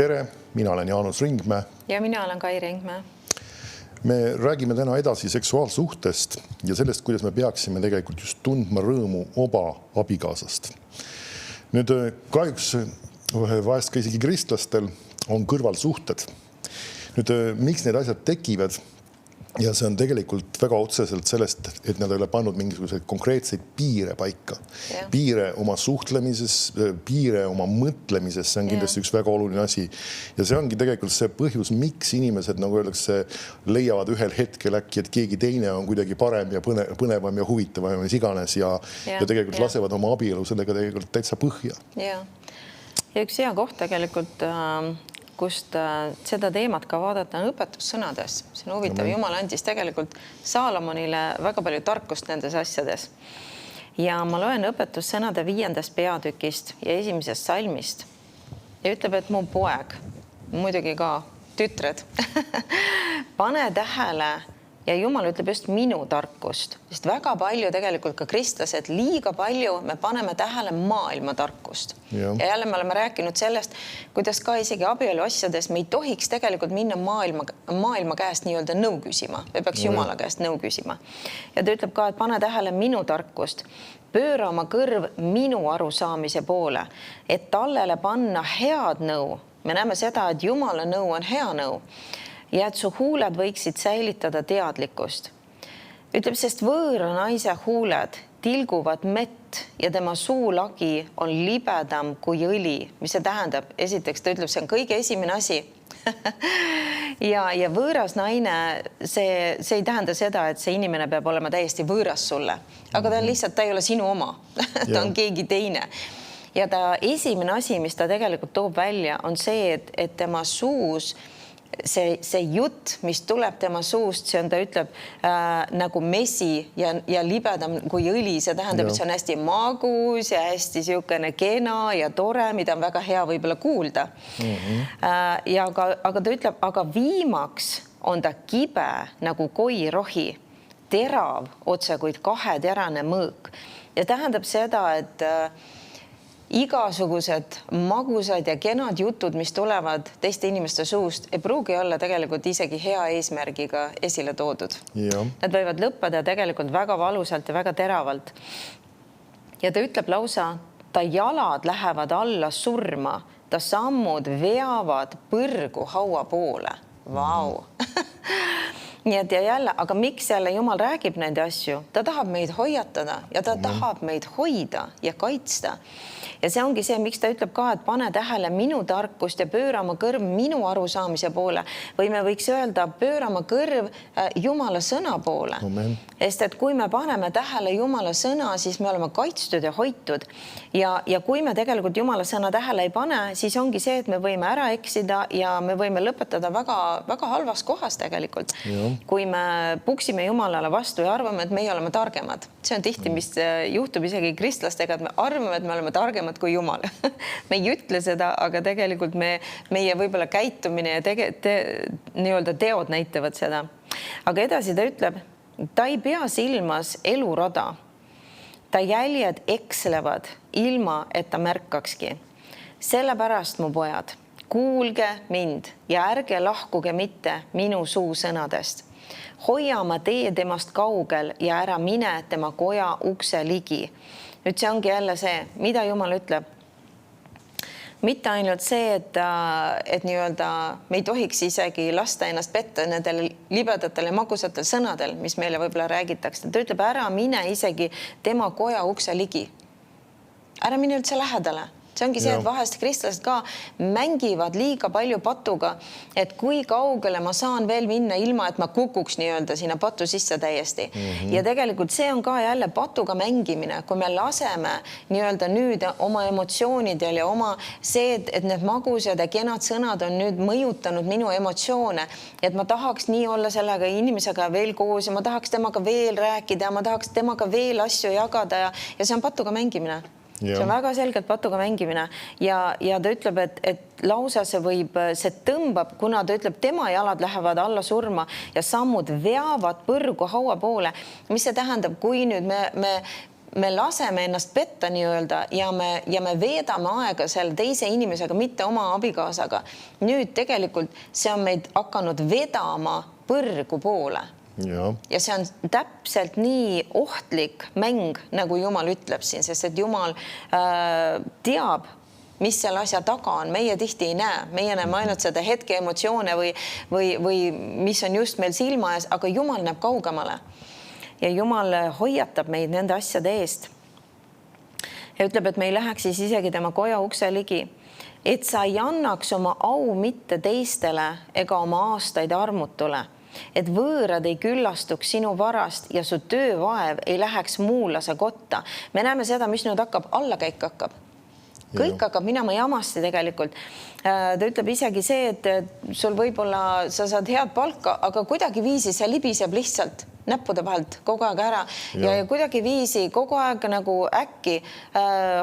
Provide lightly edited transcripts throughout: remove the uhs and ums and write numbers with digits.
Tere, mina olen Jaanus Ringmäe. Ja mina olen Kai Ringmäe. Me räägime täna edasi seksuaalsuhtest ja sellest, kuidas me peaksime tegelikult just tundma rõõmu oma abikaasast. Nüüd kahjuks vahest ka isegi kristlastel on kõrvalsuhted. Nüüd, miks need asjad tekivad? Ja see on tegelikult väga otseselt sellest, et nad ei ole pannud mingisuguseid konkreetseid piire paika. Piire oma suhtlemises, piire oma mõtlemises, see on kindlasti üks väga oluline asi. Ja see ongi tegelikult see põhjus, miks inimesed, nagu öeldakse, leiavad ühel hetkel äkki, et keegi teine on kuidagi parem ja põnevam ja huvitavam ja mis iganes ja tegelikult lasevad oma abielu sellega tegelikult täitsa põhja. Ja üks hea koht tegelikult kust seda teemat ka vaadata on õpetussõnades. See on huvitav. Jumal andis tegelikult Saalomonile väga palju tarkust nendes asjades. Ja ma loen õpetussõnade 5. peatükist ja 1. salmist ja ütleb, et mu poeg, muidugi ka tütred, pane tähele ja Jumal ütleb just minu tarkust, sest väga palju tegelikult ka kristlased, liiga palju me paneme tähele maailma tarkust. Ja jälle me oleme rääkinud sellest, kuidas ka isegi abielu asjades me ei tohiks tegelikult minna maailma käest nii-öelda nõu küsima. Me peaks Jumala käest nõu küsima. Ja ta ütleb ka, et pane tähele minu tarkust, pööra oma kõrv minu arusaamise poole, et tallele panna head nõu. Me näeme seda, et Jumala nõu on hea nõu. Ja et su huuled võiksid säilitada teadlikkust. Ütleb, sest võõra naise huuled tilguvad mett ja tema suulagi on libedam kui õli. Mis see tähendab? Esiteks ta ütleb, see on kõige esimene asi. ja võõras naine, see ei tähenda seda, et see inimene peab olema täiesti võõras sulle. Aga ta on lihtsalt, ta ei ole sinu oma. Ta on keegi teine. Ja ta esimene asi, mis ta tegelikult toob välja, on see, et tema suus see jutt, mis tuleb tema suust, see on, ta ütleb nagu mesi ja libedam kui õli, see tähendab, et see on hästi magus ja hästi siukene kena ja tore, mida on väga hea võib-olla kuulda. Aga ta ütleb, aga viimaks on ta kibe nagu koirohi, terav otse kuid kaheterane mõõk. Ja tähendab seda, et igasugused magusad ja kenad jutud, mis tulevad teiste inimeste suust, ei pruugi olla tegelikult isegi hea eesmärgiga esile toodud. Nad võivad lõppeda tegelikult väga valusalt ja väga teravalt. Ja ta ütleb lausa, ta jalad lähevad alla surma, ta sammud veavad põrgu haua poole. Vau! Nii et ja jälle, aga miks jälle Jumal räägib neid asju? Ta tahab meid hoiatada ja ta tahab meid hoida ja kaitsta. Ja see ongi see, miks ta ütleb ka, et pane tähele minu tarkust ja pöörama kõrv minu arusaamise poole. Või me võiks öelda, pöörama kõrv Jumala sõna poole. Sest et kui me paneme tähele Jumala sõna, siis me oleme kaitstud ja hoitud. Ja kui me tegelikult Jumala sõna tähele ei pane, siis ongi see, et me võime ära eksida ja me võime lõpetada väga, väga halvas kohas tegelikult. Kui me puksime Jumalale vastu ja arvame, et meie oleme targemad. See on tihti, mis juhtub isegi kristlastega, et me arvame, et me oleme targemad kui Jumal. Me ei ütle seda, aga tegelikult meie võib-olla käitumine ja nii-öelda teod näitavad seda. Aga edasi ta ütleb, ta ei pea silmas elurada. Ta jäljed ekslevad ilma, et ta märkakski. Sellepärast, mu pojad, kuulge mind ja ärge lahkuge mitte minu suusõnadest. Hoia oma tee temast kaugel ja ära mine tema koja ukse ligi. Nüüd see ongi jälle see, mida Jumal ütleb. Mitte ainult see, et nii-öelda me ei tohiks isegi lasta ennast petta nendel libedatel ja magusatel sõnadel, mis meile võib-olla räägitakse. Ta ütleb, ära mine isegi tema koja ukse ligi. Ära mine üldse lähedale. See ongi see, et vahest kristlased ka mängivad liiga palju patuga, et kui kaugele ma saan veel minna ilma, et ma kukuks nii-öelda sinna patu sisse täiesti. Ja tegelikult see on ka jälle patuga mängimine, kui me laseme nii-öelda nüüd oma emotsioonidel ja oma see, et need magusad ja kenad sõnad on nüüd mõjutanud minu emotsioone, et ma tahaks nii olla sellega inimesega veel koos ja ma tahaks temaga veel rääkida ja ma tahaks temaga veel asju jagada ja see on patuga mängimine. See on väga selgelt patuga mängimine ja ta ütleb, et lausa see tõmbab, kuna ta ütleb, tema jalad lähevad alla surma ja sammud veavad põrgu haua poole. Mis see tähendab, kui nüüd me me laseme ennast petta nii-öelda ja me veedame aega selle teise inimesega, mitte oma abikaasaga. Nüüd tegelikult see on meid hakanud vedama põrgu poole. Ja see on täpselt nii ohtlik mäng, nagu Jumal ütleb siin, sest et Jumal teab, mis selle asja taga on. Meie tihti ei näe. Meie näeme ainult seda hetke emotsioone või mis on just meil silma ees, aga Jumal näeb kaugemale. Ja Jumal hoiatab meid nende asjade eest. Ja ütleb, et me ei läheks siis isegi tema koja ukse ligi. Et sa ei annaks oma au mitte teistele ega oma aastaid armutule. Et võõrad ei küllastuks sinu varast ja su töövaev ei läheks muulase kotta. Me näeme seda, mis nüüd hakkab, allakäik hakkab. Kõik hakkab minema jamasti tegelikult. Ta ütleb isegi see, et sul võib-olla sa saad head palka, aga kuidagi viisi see libiseb lihtsalt näppude vahelt kogu aeg ära ja kuidagi viisi kogu aeg nagu äkki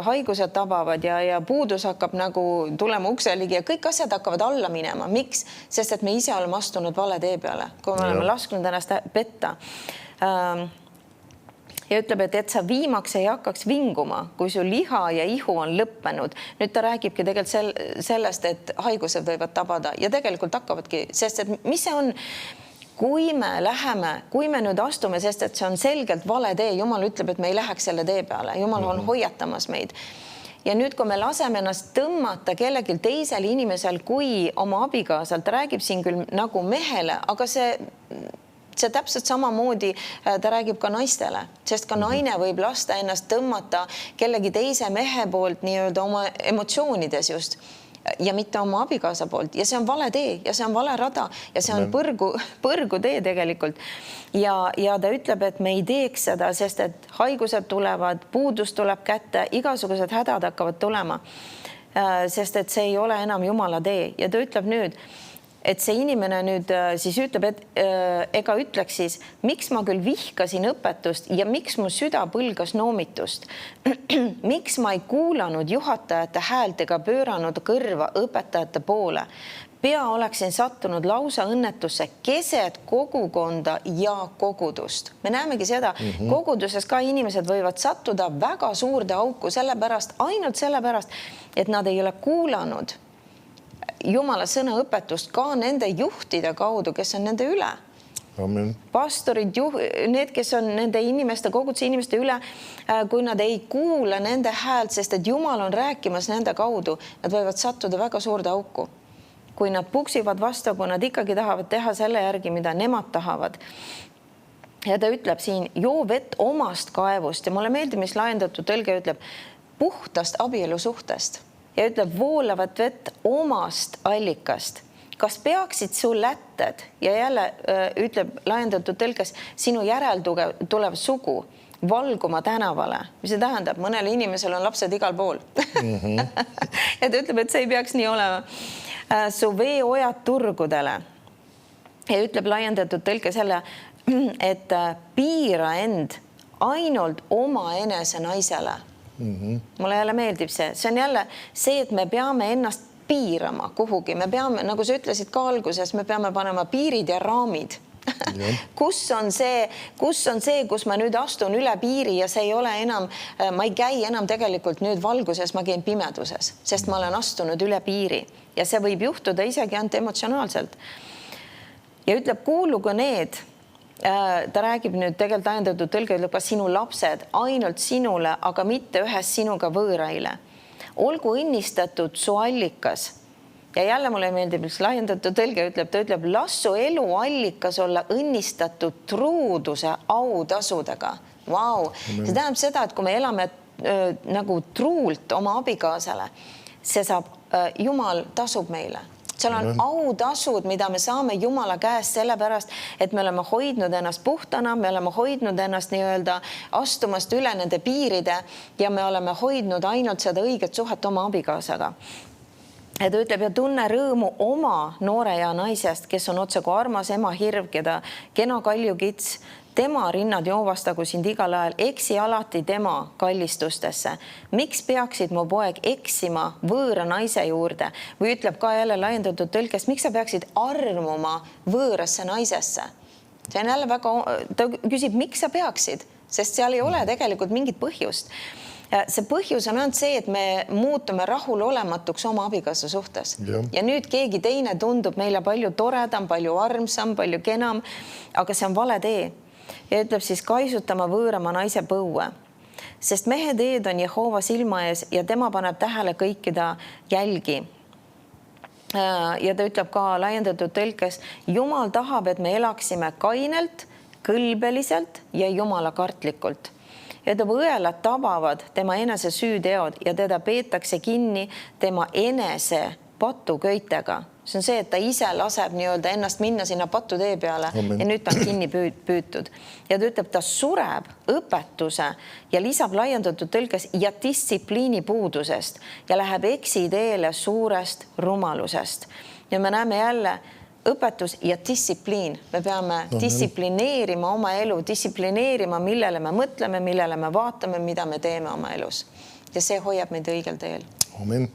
haigused tabavad ja puudus hakkab nagu tulema ukse ligi ja kõik asjad hakkavad alla minema. Miks? Sest et me ise oleme astunud vale tee peale, kui me oleme lasknud ennast petta. Ja ütleb, et sa viimaks ei hakkaks vinguma, kui su liha ja ihu on lõppenud. Nüüd ta räägibki tegelikult sellest, et haigused võivad tabada ja tegelikult hakkavadki, sest et mis see on, kui me nüüd astume, sest et see on selgelt vale tee, Jumal ütleb, et me ei läheks selle tee peale, Jumal on hoiatamas meid. Ja nüüd, kui me laseme ennast tõmmata kellelgi teisel inimesel kui oma abikaasalt, ta räägib siin küll nagu mehele, aga see täpselt samamoodi ta räägib ka naistele, sest ka naine võib lasta ennast tõmmata kellegi teise mehe poolt nii-öelda oma emotsioonides just ja mitte oma abikaasa poolt ja see on vale tee ja see on vale rada ja see on põrgu tee tegelikult ja ta ütleb, et me ei teeks seda, sest et haigused tulevad, puudus tuleb kätte, igasugused hädad hakkavad tulema, sest et see ei ole enam Jumala tee ja ta ütleb nüüd, et see inimene nüüd siis ütleb, et ega ütleks siis, miks ma küll vihkasin õpetust ja miks mu süda põlgas noomitust. Miks ma ei kuulanud juhatajate häält ega pööranud kõrva õpetajate poole. Pea oleksin sattunud lausa õnnetusse keset kogukonda ja kogudust. Me näemegi seda, koguduses ka inimesed võivad sattuda väga suurde auku ainult sellepärast, et nad ei ole kuulanud Jumala sõna õpetust ka nende juhtide kaudu, kes on nende üle. Amen. Pastorid, need, kes on nende inimeste, koguduse inimeste üle, kui nad ei kuula nende häält, sest et Jumal on rääkimas nende kaudu, nad võivad sattuda väga suurde auku. Kui nad puksivad vastu, kui nad ikkagi tahavad teha selle järgi, mida nemad tahavad. Ja ta ütleb siin, joo vett omast kaevust ja mulle meeldib, mis laiendatud tõlge ütleb, puhtast abielu suhtest. Ja ütleb voolavat vett omast allikast. Kas peaksid su lätted ja jälle ütleb laiendatud tõlges sinu järel tulev sugu valguma tänavale, mis see tähendab, mõnele inimesel on lapsed igal pool. Ja ta ütleb, et see ei peaks nii olema. Su veeojad turgudele ja ütleb laiendatud tõlge selle, et piira end ainult oma enese naisele. Mulle jälle meeldib see on jälle see, et me peame ennast piirama kuhugi, me peame, nagu sa ütlesid ka alguses, me peame panema piirid ja raamid. Kus on see, kus ma nüüd astun üle piiri ja see ei ole enam, ma ei käi enam tegelikult nüüd valguses, ma käin pimeduses, sest ma olen astunud üle piiri ja see võib juhtuda isegi ainult emotsionaalselt. Ja ütleb, kuulugu need, ta räägib nüüd tegelikult ajendatud tõlge, ütleb ka sinu lapsed ainult sinule, aga mitte ühes sinuga võõraile. Olgu õnnistatud su allikas. Ja jälle mulle meeldib, üks laiendatud tõlge ütleb, ta ütleb, las su elu allikas olla õnnistatud truuduse autasudega. Vau! See tähendab seda, et kui me elame nagu truult oma abikaasale, see saab, Jumal tasub meile. Seal on autasud, mida me saame Jumala käest sellepärast, et me oleme hoidnud ennast puhtana, me oleme hoidnud ennast nii-öelda astumast üle nende piiride ja me oleme hoidnud ainult seda õiget suhet oma abikaasaga. Ja ta ütleb, ja tunne rõõmu oma noore ja naisest, kes on otse kui armas ema hirv, keda kena kaljukits, tema rinnad joovastagu sind igal ajal, eksi alati tema kallistustesse. Miks peaksid mu poeg eksima võõra naise juurde? Või ütleb ka jälle laiendatud tõlkes, miks sa peaksid armuma võõrasse naisesse? See on jälle väga, ta küsib, miks sa peaksid? sest seal ei ole tegelikult mingit põhjust. See põhjus on ainult see, et me muutume rahulolematuks oma abikaasa suhtes. Ja nüüd keegi teine tundub meile palju toredam, palju armsam, palju kenam, aga see on vale tee. Ja ütleb siis kaisutama võõrama naise põue. Sest mehe teed on Jehova silma ees ja tema paneb tähele kõikida jälgi. Ja ta ütleb ka laiendatud tõlkes, Jumal tahab, et me elaksime kainelt, kõlbeliselt ja Jumala kartlikult. Ja ta õelad tabavad tema enese süüteod ja teda peetakse kinni tema enese patuköitega. See on see, et ta ise laseb nii-öelda ennast minna sinna patutee peale. Amen. Ja nüüd ta on kinni püütud. Ja ta ütleb, ta sureb õpetuse ja lisab laiendatud tõlkes ja distsipliini puudusest ja läheb eksiteele suurest rumalusest. Ja me näeme jälle õpetus ja distsipliin. Me peame distsiplineerima oma elu, distsiplineerima, millele me mõtleme, millele me vaatame, mida me teeme oma elus. Ja see hoiab meid õigel teel. Amen.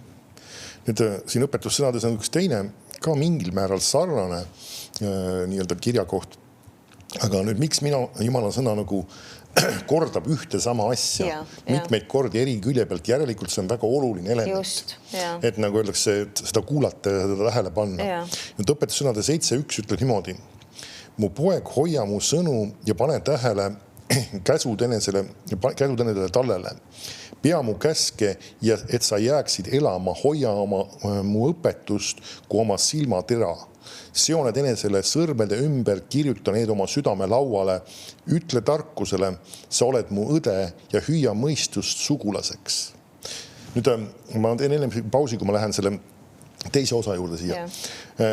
Nüüd siin õpetussõnades on üks teine ka mingil määral sarnane nii-öelda kirjakoht. Aga nüüd miks mina Jumala sõna nagu kordab ühte sama asja mitmeid kordi eri külje pealt, järelikult see on väga oluline element. Et nagu öeldakse, et seda kuulata ja seda tähele panna. Nüüd õpetussõnade 7.1 ütleb niimoodi. Mu poeg, hoia mu sõnu ja pane tähele käsutenedele tallele. Pea mu käske ja et sa jääksid elama, hoia mu õpetust kui oma silmatera. Seoned enesele sõrmede ümber, kirjuta need oma südame lauale, ütle tarkusele, sa oled mu õde ja hüüa mõistust sugulaseks. Nüüd ma teen enne pausi, kui ma lähen selle teise osa juurde siia.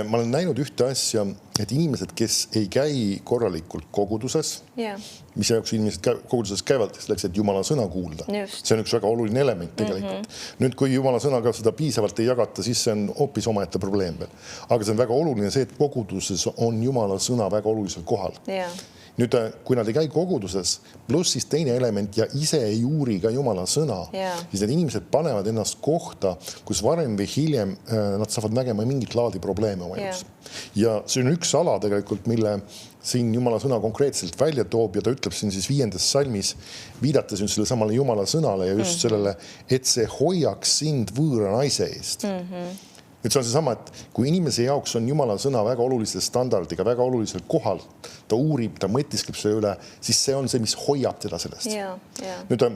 Ma olen näinud ühte asja, et inimesed, kes ei käi korralikult koguduses, mis jaoks inimesed koguduses käivad, selleks, et Jumala sõna kuulda. See on üks väga oluline element tegelikult. Nüüd, kui Jumala sõnaga seda piisavalt ei jagata, siis see on hoopis omaette probleem veel. Aga see on väga oluline see, et koguduses on Jumala sõna väga olulisel kohal. Nüüd, kui nad ei käi koguduses, pluss siis teine element ja ise ei uuri ka Jumala sõna, siis need inimesed panevad ennast kohta, kus varem või hiljem nad saavad nägema mingit laadi probleeme oma elus. Ja see on üks ala tegelikult, mille siin Jumala sõna konkreetselt välja toob ja ta ütleb siin siis 5. salmis, viidates nüüd selle samale Jumala sõnale ja just sellele, et see hoiaks sind võõra naise eest. Nüüd see on see sama, et kui inimese jaoks on Jumala sõna väga olulise standardiga, väga olulisel kohal, ta uurib, ta mõtiskleb selle üle, siis see on see, mis hoiab teda sellest. Nüüd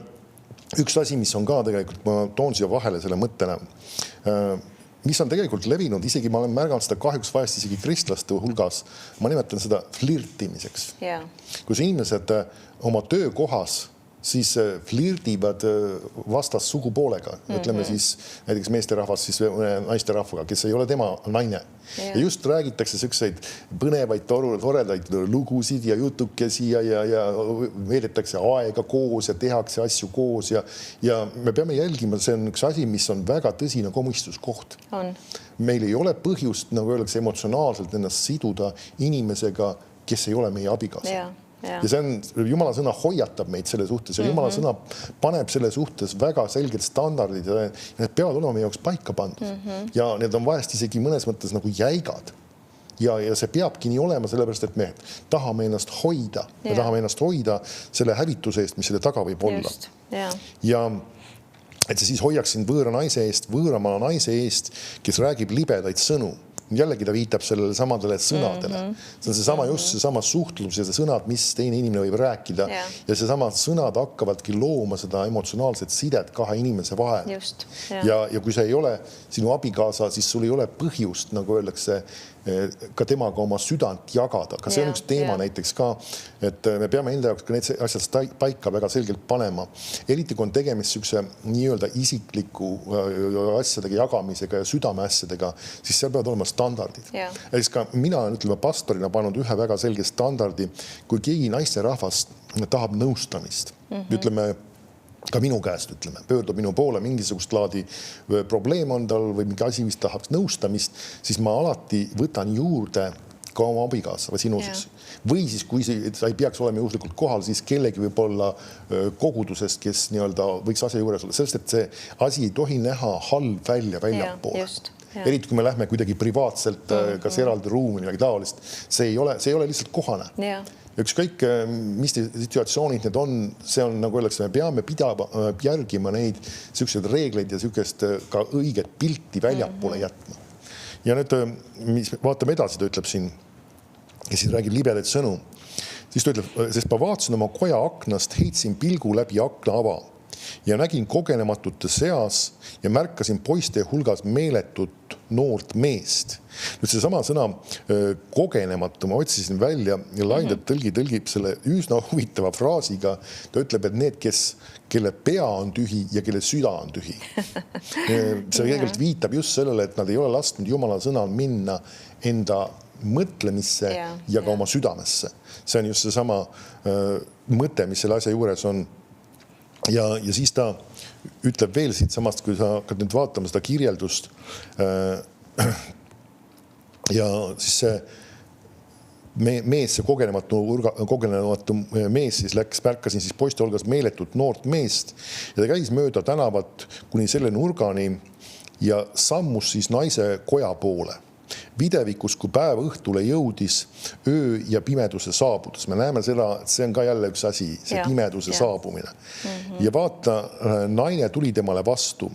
üks asi, mis on ka tegelikult, ma toon siia vahele selle mõttena, mis on tegelikult levinud, isegi ma olen märganud seda kahjuks vahest isegi kristlaste hulgas, ma nimetan seda flirtimiseks. Kus inimesed oma töökohas siis flirdivad vastas sugupoolega, ütleme siis näiteks meesterahvas siis naiste rahvaga, kes ei ole tema naine. Ja just räägitakse selliseid põnevaid, toredaid lugusid ja jutukesi ja veedetakse aega koos ja tehakse asju koos ja me peame jälgima, see on üks asi, mis on väga tõsine komistuskoht. Meil ei ole põhjust, nagu öeldakse, emotsionaalselt ennast siduda inimesega, kes ei ole meie abikaasa. Ja see on, Jumala sõna hoiatab meid selle suhtes ja Jumala sõna paneb selle suhtes väga selged standardid ja need peavad olema meie jaoks paika pandud. Ja need on vahest isegi mõnes mõttes nagu jäigad. Ja see peabki nii olema, sellepärast, et me tahame ennast hoida. Me tahame ennast hoida selle hävituse eest, mis selle taga võib olla. Ja et see siis hoiaks sind võõra naise eest, võõrama naise eest, kes räägib libedaid sõnu. Jällegi ta viitab sellele samadele sõnadele. See on seesama just seesama suhtlus ja see sõnad, mis teine inimene võib rääkida. Ja seesama sõnad hakkavadki looma seda emotsionaalset sidet kahe inimese vahel. Ja kui see ei ole sinu abikaasa, siis sul ei ole põhjust, nagu öeldakse, ka temaga oma südant jagada. Ka see on üks teema näiteks ka, et me peame enda jaoks ka need asjad paika väga selgelt panema. Eriti kui on tegemist sellise nii-öelda isikliku asjadega jagamisega ja südame asjadega, siis seal peavad olema standardid. Ehk ka mina olen, ütleme, pastorina pannud ühe väga selge standardi, kui keegi naisterahvas tahab nõustamist. Ütleme, ka minu käest, ütleme, pöördub minu poole mingisugust laadi probleem on tal või mingi asi, mis tahaks nõustamist, siis ma alati võtan juurde ka oma abikaasa või sinu siis. Või siis, kui sa ei peaks olema juhuslikult kohal, siis kellegi võib olla kogudusest, kes nii-öelda võiks asja juures olla. Sellest, et see asi ei tohi näha halb välja poole. eriti kui me lähme kuidagi privaatselt kas eraldi ruumi midagi taolist. See ei ole lihtsalt kohane. Ükskõik, mis situatsioonid need on, see on nagu öeldakse, me peame järgima neid selliseid reegleid ja sellist ka õiget pilti väljapoole jätma. Ja nüüd, mis vaatame edasi, ta ütleb siin, ja siis räägib libedaid sõnu, siis ta ütleb, sest ma vaatasin oma koja aknast, heitsin pilgu läbi akna ava ja nägin kogenematute seas ja märkasin poiste hulgas meeletut noort meest. Nüüd see sama sõna kogenematu, ma otsisin välja ja Laindet tõlgib selle üsna huvitava fraasiga. Ta ütleb, et need, kelle pea on tühi ja kelle süda on tühi. See tegelikult viitab just sellele, et nad ei ole lasknud Jumala sõnal minna enda mõtlemisse ja ka oma südamesse. See on just see sama mõte, mis selle asja juures on. Ja siis ta ütleb veel siit samast, kui sa hakkad nüüd vaatama seda kirjeldust ja siis see mees, see kogenematu mees siis märkasin siis poiste hulgas meeletut noort meest ja ta käis mööda tänavat kuni selle nurgani ja sammus siis naise koja poole. Videvikus, kui päev õhtule jõudis öö ja pimeduse saabudes. Me näeme seda, et see on ka jälle üks asi, see pimeduse saabumine. Ja vaata, naine tuli temale vastu,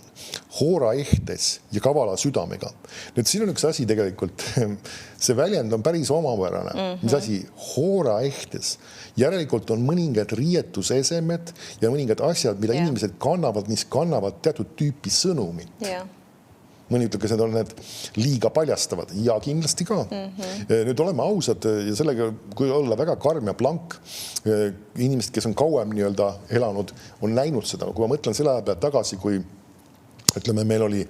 hoora ehtes ja kavala südamega. Nüüd siin on üks asi tegelikult, see väljend on päris omapärane. Mis asi? Hoora ehtes. Järelikult on mõningad riietusesemed ja mõningad asjad, mida inimesed kannavad, mis kannavad teatud tüüpi sõnumit. Mõni ütleb, kas need on need liiga paljastavad ja kindlasti ka. Nüüd oleme ausad ja sellega, kui olla väga karm ja blank, inimesed, kes on kauem elanud, on näinud seda. Kui ma mõtlen selle aja pealt tagasi, kui ütleme, meil oli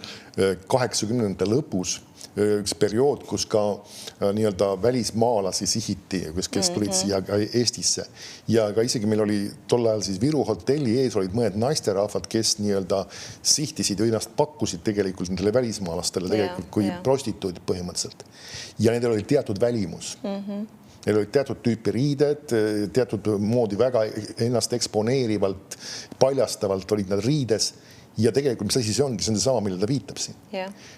80. lõpus üks periood, kus ka välismaalasi sihiti, kes tulid siia Eestisse. Ja ka isegi meil oli tol ajal siis Viru hotelli ees olid mõned naisterahvad, kes sihtisid või ennast pakkusid tegelikult nendele välismaalastele tegelikult kui prostituudid põhimõtteliselt. Ja nendel oli teatud välimus. Neil olid teatud tüüpi riided, teatud moodi väga ennast eksponeerivalt, paljastavalt olid nad riides. Ja tegelikult, mis asi see ongi, see on sama, millele ta viitab siin.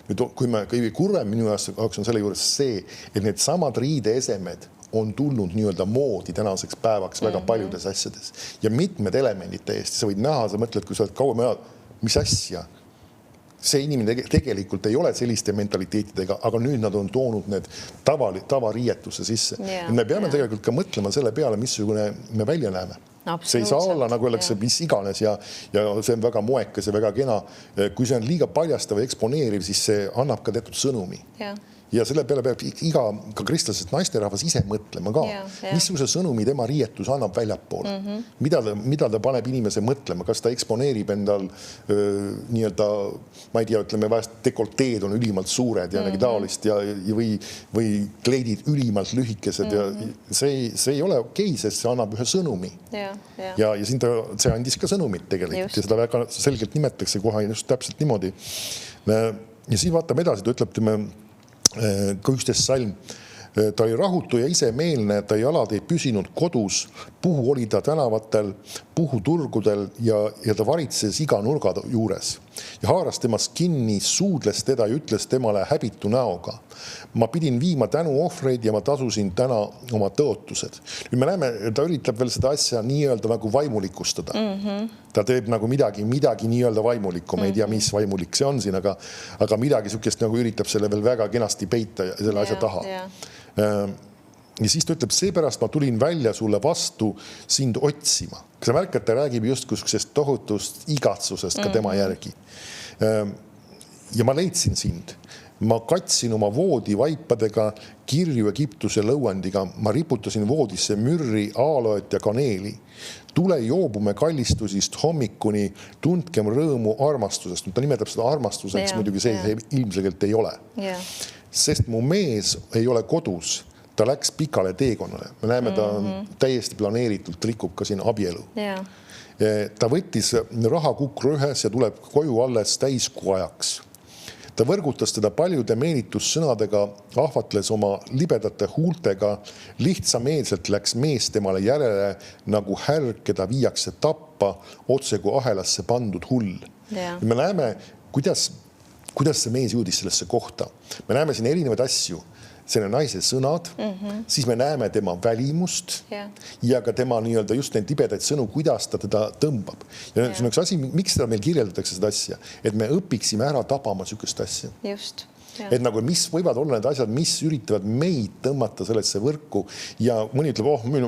Nüüd, kui kõige kurvem minu jaoks on selle juures see, et need samad riideesemed on tulnud moodi tänaseks päevaks väga paljudes asjades. Ja mitmed elemendid täiesti, sa võid näha, sa mõtled, kui sa oled kauem elad, mis asja? See inimene tegelikult ei ole selliste mentaliteetidega, aga nüüd nad on toonud need tavariietuse sisse. Me peame tegelikult ka mõtlema selle peale, missugune me välja näeme. See ei saa olla, nagu öeldakse, mis iganes ja see on väga moekas ja väga kena. Kui see on liiga paljastav ja eksponeeriv, siis see annab ka teatud sõnumi. Ja selle peale peab iga ka kristlasest naisterahvas ise mõtlema ka. Missuguse sõnumi tema riietus annab väljapoole? Mida ta paneb inimese mõtlema? Kas ta eksponeerib endal ma ei tea, ütleme, vahest dekolteed on ülimalt suured ja nägi taolist või kleidid ülimalt lühikesed ja see ei ole okei, sest see annab ühe sõnumi. Ja siin see andis ka sõnumit tegelikult ja seda väga selgelt nimetatakse kohe just täpselt niimoodi. Ja siin vaatame edasi, ta ütleb ka 11 salm. Ta oli rahutu ja isemeelne, ta jalad ei püsinud kodus, puhu oli ta tänavatel, puhu turgudel ja ta varitses iga nurga juures. Ja haaras temast kinni, suudles teda ja ütles temale häbitu näoga. Ma pidin viima tänu ohvreid ja ma tasusin täna oma tõotused. Nüüd me näeme, ta üritab veel seda asja nii-öelda nagu vaimulikustada. Ta teeb nagu midagi nii-öelda vaimulikku. Ma ei tea, mis vaimulik see on siin, aga midagi sukest nagu üritab selle veel väga kenasti peita selle asja taha. Ja siis ta ütleb, seepärast ma tulin välja sulle vastu sind otsima. Kas sa märkad, ta räägib justkui tohutust igatsusest ka tema järgi. Ja ma leidsin sind. Ma katsin oma voodi vaipadega, kirju Egiptuse lõuandiga. Ma riputasin voodisse mürri, aaloet ja kaneeli. Tule joobume kallistusist hommikuni, tundkem rõõmu armastusest. Ta nimetab seda armastuseks, muidugi see ilmselgelt ei ole. Sest mu mees ei ole kodus. Ta läks pikale teekonnale. Me näeme, ta täiesti planeeritult rikub ka siin abielu. Ta võttis rahakukru ühes ja tuleb koju alles täiskuu ajaks. Ta võrgutas teda paljude meelitussõnadega, ahvatles oma libedate huultega, lihtsameelselt läks mees temale järele nagu härg, keda viiakse tappa, otse kui ahelasse pandud hull. Me näeme, kuidas kuidas see mees jõudis sellesse kohta. Me näeme siin erinevaid asju. Selle naise sõnad, siis me näeme tema välimust ja ka tema nii-öelda just neid libedaid sõnu, kuidas ta teda tõmbab. Ja see on üks asi, miks seda meil kirjeldatakse seda asja, et me õpiksime ära tabama sükest asja. Just. Ja. Et nagu, mis võivad olla need asjad, mis üritavad meid tõmmata sellesse võrku ja mõni ütleb,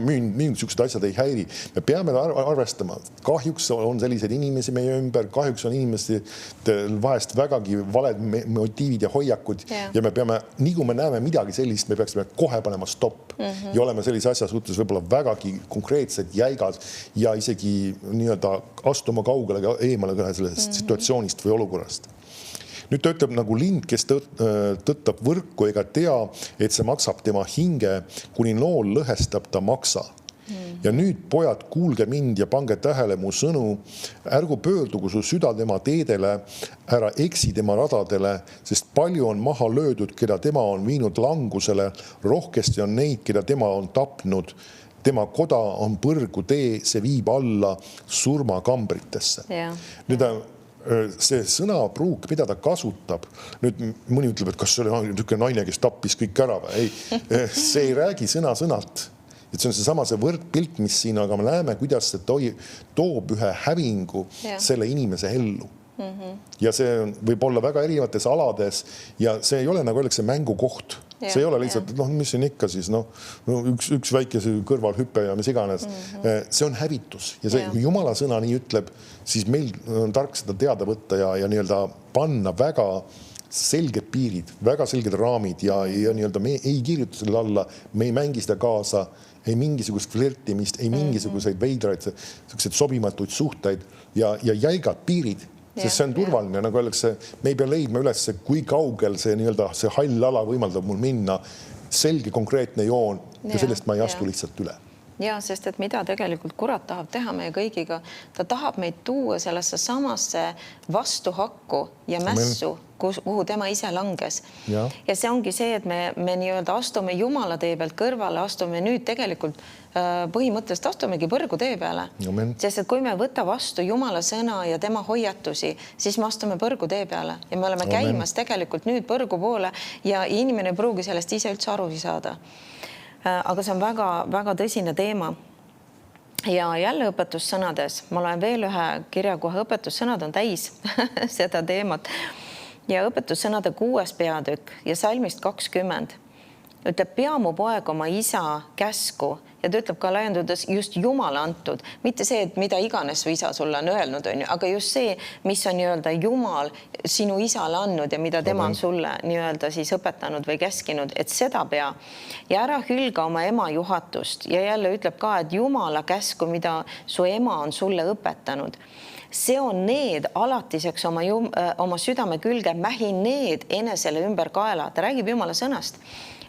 mind sükesed asjad ei häiri. Me peame arvestama, kahjuks on sellised inimesi meie ümber, kahjuks on inimestel vahest vägagi valed motiivid ja hoiakud ja me peame, nii kui me näeme midagi sellist, me peaksime kohe panema stopp ja oleme sellise asja suhtes võib-olla vägagi konkreetsed, jäigad ja isegi nii-öelda astuma kaugele eemale sellest situatsioonist või olukorrast. Nüüd ta ütleb nagu lind, kes tõttab võrku ega tea, et see maksab tema hinge, kuni nool lõhestab ta maksa. Ja nüüd, pojad, kuulge mind ja pange tähele mu sõnu, ärgu pöördugu su süda tema teedele, ära eksi tema radadele, sest palju on maha löödud, keda tema on viinud langusele, rohkesti on neid, keda tema on tapnud. Tema koda on põrgu tee, see viib alla surmakambritesse. Nüüd see sõnapruuk, mida ta kasutab, nüüd mõni ütleb, et kas see oli naine, kes tappis kõik ära või? Ei, see ei räägi sõnalt. Et see on seesama see võrdpilt, mis siin, aga me näeme, kuidas see toob ühe hävingu selle inimese ellu. Ja see võib olla väga erinevates alades ja see ei ole nagu öeldakse mängukoht. See ei ole lihtsalt, et mis siin ikka siis, üks väike kõrvalhüppe ja mis iganes. See on hävitus ja see, kui Jumala sõna nii ütleb, siis meil on tark seda teada võtta ja nii-öelda panna väga selged piirid, väga selged raamid ja nii-öelda me ei kirjuta selle alla, me ei mängi seda kaasa, ei mingisugust flirtimist, ei mingisuguseid veidraid, sobimatuid suhteid ja jäigad piirid. Sest see on turvaline, nagu öeldakse, me ei pea leidma üles, kui kaugel see nii-öelda see hall ala võimaldab mul minna, selge konkreetne joon ja sellest ma ei astu lihtsalt üle. Ja, sest et mida tegelikult kurat tahab teha meie kõigiga, ta tahab meid tuua sellesse samasse vastuhakku ja mässu, kuhu tema ise langes. Ja see ongi see, et me nii-öelda astume Jumala tee pealt kõrvale, astume nüüd tegelikult põhimõtteliselt astumegi põrgu tee peale. Sest et kui me võta vastu Jumala sõna ja tema hoiatusi, siis me astume põrgu tee peale ja me oleme käimas tegelikult nüüd põrgu poole ja inimene ei pruugi sellest ise üldse aru saada. Aga see on väga tõsine teema. Ja jälle õpetussõnades, ma loen veel ühe kirja, kohe õpetussõnad on täis seda teemat. Ja õpetussõnade 6. peatükk ja salmist 20 ütleb, pea mu poeg oma isa käsku ja ta ütleb ka laiendudes just Jumala antud, mitte see, et mida iganes su isa sulle on öelnud, aga just see, mis on nii-öelda Jumal sinu isale andnud ja mida tema on sulle nii-öelda siis õpetanud või käskinud, et seda pea ja ära hülga oma ema juhatust ja jälle ütleb ka, et Jumala käsku, mida su ema on sulle õpetanud. See on need alatiseks oma südame külge, mähi need enesele ümber kaela. Ta räägib Jumala sõnast.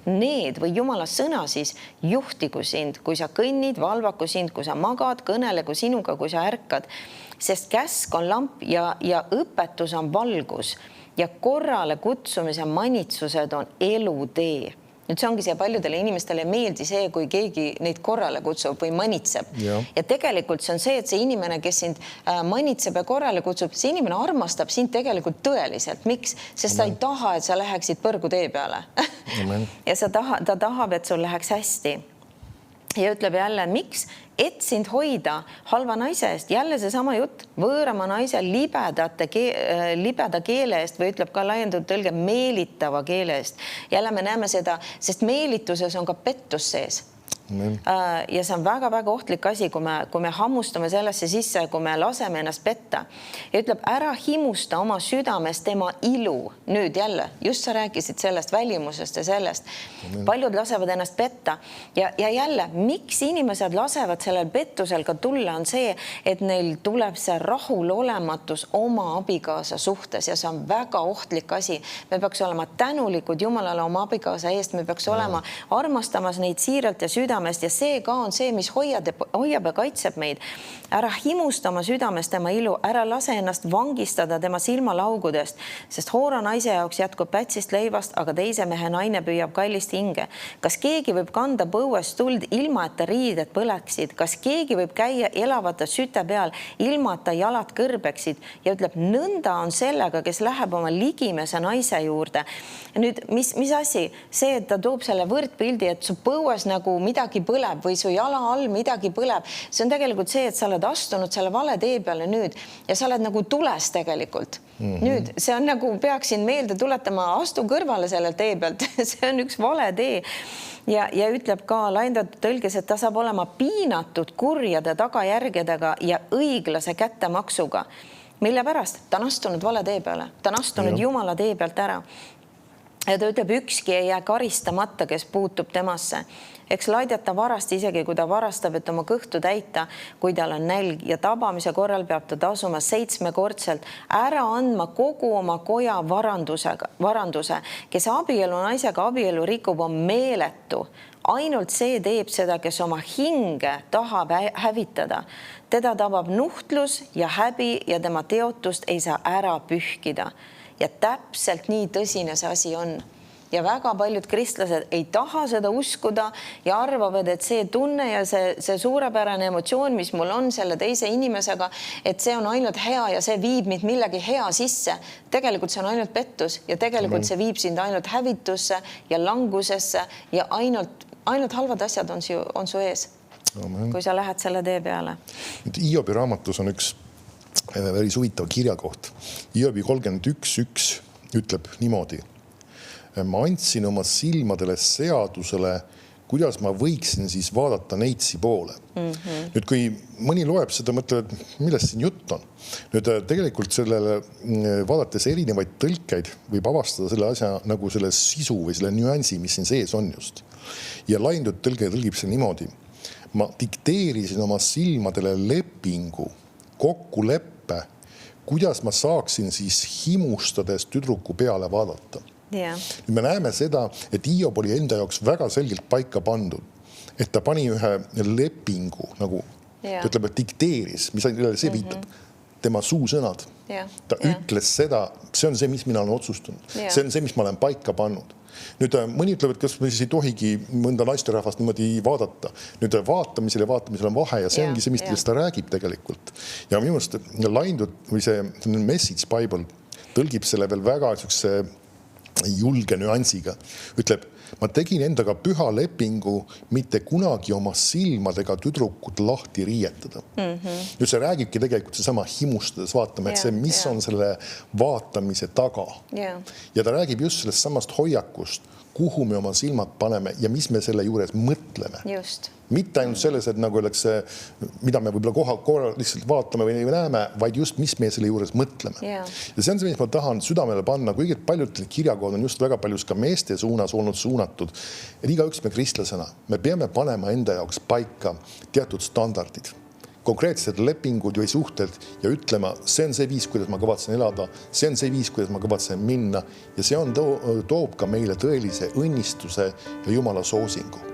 Need või Jumala sõna siis juhtigu sind, kui sa kõnnid, valvaku sind, kui sa magad, kõnelegu sinuga, kui sa ärkad. Sest käsk on lamp ja õpetus on valgus ja korrale kutsumise manitsused on elutee. Nüüd see ongi see, paljudele inimestele meeldi see, kui keegi neid korrale kutsub või manitseb. Ja tegelikult see on see, et see inimene, kes sind manitseb ja korrale kutsub, see inimene armastab sind tegelikult tõeliselt. Miks? Sest ta ei taha, et sa läheksid põrgu tee peale. Ja ta tahab, et sul läheks hästi. Ja ütleb jälle, miks? Et sind hoida halva naise eest. Jälle see sama jutt, võõrama naise libeda keele eest või ütleb ka laiendatud tõlge meelitava keele eest. Jälle me näeme seda, sest meelituses on ka pettus sees. Ja see on väga-väga ohtlik asi, kui me hammustame sellesse sisse, kui me laseme ennast petta. Ja ütleb, ära himusta oma südames tema ilu. Nüüd jälle, just sa rääkisid sellest välimusest ja sellest. Paljud lasevad ennast petta. Ja jälle, miks inimesed lasevad sellel pettusel ka tulla, on see, et neil tuleb see rahulolematus oma abikaasa suhtes ja see on väga ohtlik asi. Me peaks olema tänulikud Jumalale oma abikaasa eest, me peaks olema armastamas neid siiralt ja südamest südamest ja see ka on see, mis hoiab ja kaitseb meid. Ära himusta oma südames tema ilu, ära lase ennast vangistada tema silmalaugudest, sest hoora naise jaoks jätkub pätsist leivast, aga teise mehe naine püüab kallist hinge. Kas keegi võib kanda põuest tuld ilma, et ta riided põleksid? Kas keegi võib käia elavate süte peal ilma, et ta jalad kõrbeksid? Ja ütleb, nõnda on sellega, kes läheb oma ligimese naise juurde. Nüüd, mis asi? See, et ta toob selle võrdpildi, et su põues nagu midagi põleb või su jala all midagi põleb. See on tegelikult see, et sa oled astunud selle vale tee peale nüüd ja sa oled nagu tules tegelikult. Nüüd, see on nagu peaksin meelde tuletama, astu kõrvale sellelt tee pealt. See on üks vale tee. Ja ütleb ka laiendatud tõlges, et ta saab olema piinatud kurjade tagajärgedega ja õiglase kättemaksuga. Mille pärast? Ta on astunud vale tee peale. Ta on astunud Jumala tee pealt ära. Ja ta ütleb, ükski ei jää karistamata, kes puutub temasse. Eks laidata varast isegi, kui ta varastab, et oma kõhtu täita, kui tal on nälg ja tabamise korral peab ta tasuma 7-kordselt ära andma kogu oma koja varanduse. Kes abielu naisega abielu rikub, on meeletu. Ainult see teeb seda, kes oma hinge tahab hävitada. Teda tabab nuhtlus ja häbi ja tema teotust ei saa ära pühkida. Ja täpselt nii tõsine see asi on. Ja väga paljud kristlased ei taha seda uskuda ja arvavad, et see tunne ja see suurepärane emotsioon, mis mul on selle teise inimesega, et see on ainult hea ja see viib mind millegi hea sisse. Tegelikult see on ainult pettus ja tegelikult see viib sind ainult hävitusse ja langusesse ja ainult halvad asjad on su ees, kui sa lähed selle tee peale. Hiobi raamatus on üks päris huvitav kirjakoht. Hiobi 31.1 ütleb niimoodi. Ma andsin oma silmadele seadusele, kuidas ma võiksin siis vaadata neitsi poole. Nüüd, kui mõni loeb seda, mõtleb, millest siin jutt on. Nüüd, tegelikult sellele vaadates erinevaid tõlkeid võib avastada selle asja nagu selle sisu või selle nüansi, mis siin sees on just. Ja laiendatud tõlge tõlgib see niimoodi. Ma dikteerisin oma silmadele lepingu, kokkuleppe, kuidas ma saaksin siis himustades tüdruku peale vaadata. Nüüd me näeme seda, et Hiob oli enda jaoks väga selgelt paika pandud, et ta pani ühe lepingu, nagu ta ütleb, et dikteeris, mis see viitab, tema suusõnad. Ta ütles seda, see on see, mis mina olen otsustanud. See on see, mis ma olen paika pannud. Nüüd mõni ütleb, et kas me siis ei tohigi mõnda naisterahvast niimoodi vaadata. Nüüd vaatamisel ja vaatamisel on vahe ja see ongi see, mis ta räägib tegelikult. Ja minu meelest laindud või see Message Bible tõlgib selle veel väga julge nüansiga. Ütleb, ma tegin endaga püha lepingu mitte kunagi oma silmadega tüdrukut lahti riietada. Nüüd see räägibki tegelikult seesama himustades vaatama, et see, mis on selle vaatamise taga. Ja ta räägib just sellest samast hoiakust, kuhu me oma silmad paneme ja mis me selle juures mõtleme. Mitte ainult selles, et nagu oleks see, mida me võib-olla korra lihtsalt vaatame või näeme, vaid just, mis me selle juures mõtleme. Ja see on see, mis ma tahan südamele panna, kuigi paljud kirjakood on just väga paljus ka meeste suunas olnud suunatud. Et igaüks me kristlasena, me peame panema enda jaoks paika teatud standardid, konkreetsed lepingud või suhted ja ütlema, see on see viis, kuidas ma kavatsen elada, see on see viis, kuidas ma kavatsen minna ja see on toob ka meile tõelise õnnistuse ja Jumala soosingu.